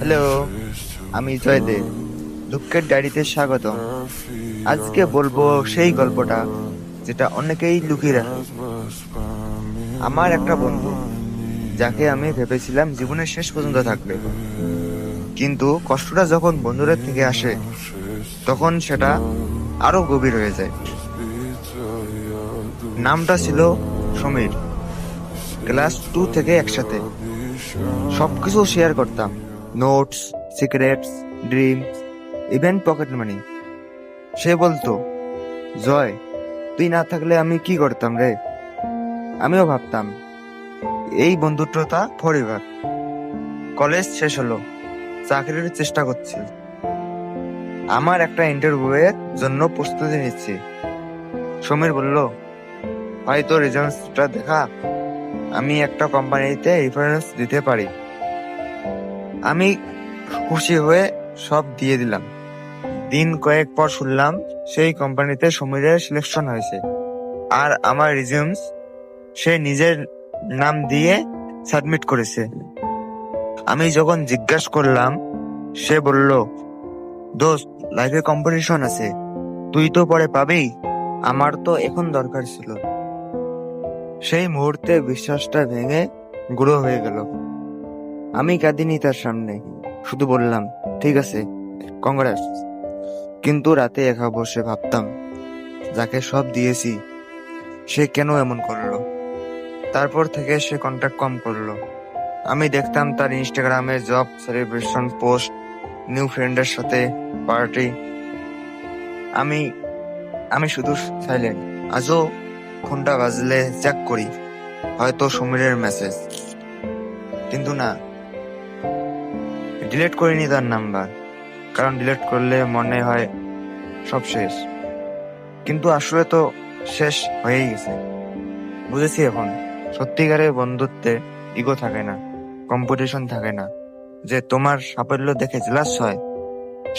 Hello, আমি জয়দেব। দুঃখের ডায়েরিতে স্বাগতম। আজকে বলবো সেই গল্পটা যেটা অনেকেই লুকিয়ে রাখে। আমার একটা বন্ধু, যাকে আমি ভেবেছিলাম জীবনের শেষ পর্যন্ত থাকবে, কিন্তু কষ্টটা যখন বন্ধুদের থেকে আসে তখন সেটা আরো গভীর হয়ে যায়। নামটা ছিল সমীর। ক্লাস 2 থেকে একসাথে সবকিছু শেয়ার করতাম: notes, secrets, dreams, even pocket money. সে বলতো, জয়, তুই না থাকলে আমি কি করতাম রে। আমিও ভাবতাম এই বন্ধুত্বটা ফরএভার। কলেজ শেষ হলো, চাকরির চেষ্টা করছি, আমার একটা ইন্টারভিউ এর জন্য প্রস্তুতি নিচ্ছি। সমীর বলল, ভাই তোর রেজাল্টটা দেখা, আমি একটা কোম্পানিতে রেফারেন্স দিতে পারি। আমি খুশি হয়ে সব দিয়ে দিলাম। দিন কয়েক পর শুনলাম সেই কোম্পানিতে সমীরের সিলেকশন হয়েছে, আর আমার রিজিউমস সে নিজের নাম দিয়ে সাবমিট করেছে। আমি যখন জিজ্ঞাসা করলাম, সে বলল, দোস্ত, লাইফে কম্পিটিশন আছে, তুই তো পরে পাবি, আমার তো এখন দরকার ছিল। সেই মুহূর্তে বিশ্বাসটা ভেঙে গুঁড়ো হয়ে গেল। আমি কাঁদিনি তার সামনে, শুধু বললাম, ঠিক আছে, কংগ্রেস। কিন্তু রাতে একা বসে ভাবতাম, যাকে সব দিয়েছি সে কেন এমন করলো। তারপর থেকে সে কন্ট্যাক্ট কম করলো। আমি দেখতাম তার ইনস্টাগ্রামে জব সেলিব্রেশন পোস্ট, নিউ ফ্রেন্ডের সাথে পার্টি। আমি আমি শুধু সাইলেন্ট। আজও ফোনটা বাজলে চেক করি, হয়তো সমীরের মেসেজ। কিন্তু না, ডিলিট করিনি তার নাম্বার, কারণ ডিলিট করলে মনে হয় সব শেষ। কিন্তু আসলে তো শেষ হয়েই গেছে। বুঝেছি এখন, সত্যিকারের বন্ধুত্বে ইগো থাকে না, কম্পিটিশন থাকে না। যে তোমার সাফল্য দেখে জেলাস হয়,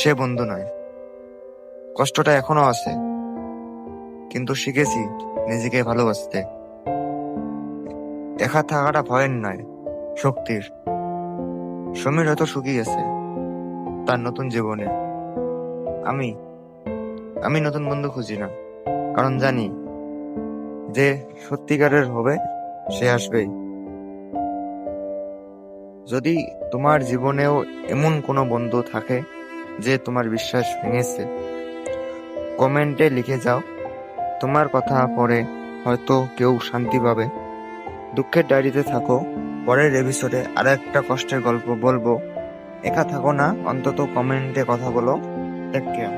সে বন্ধু নয়। কষ্টটা এখনো আছে, কিন্তু শিখেছি নিজেকে ভালোবাসতে। একা থাকাটা ভয়ের নয়, শক্তির। সমীর হয়তো সুখী আছে তার নতুন জীবনে। আমি আমি নতুন বন্ধু খুঁজি না, কারণ জানি যে সত্যিকারের হবে সে আসবেই। যদি তোমার জীবনেও এমন কোনো বন্ধু থাকে যে তোমার বিশ্বাস ভেঙেছে, কমেন্টে লিখে যাও। তোমার কথা পড়ে হয়তো কেউ শান্তি পাবে। দুঃখের ডায়েরিতে থাকো। পরের এপিসোডে আর একটা কষ্টের গল্প বলবো। একা থাকো না, অন্তত কমেন্টে কথা বলো। Take care.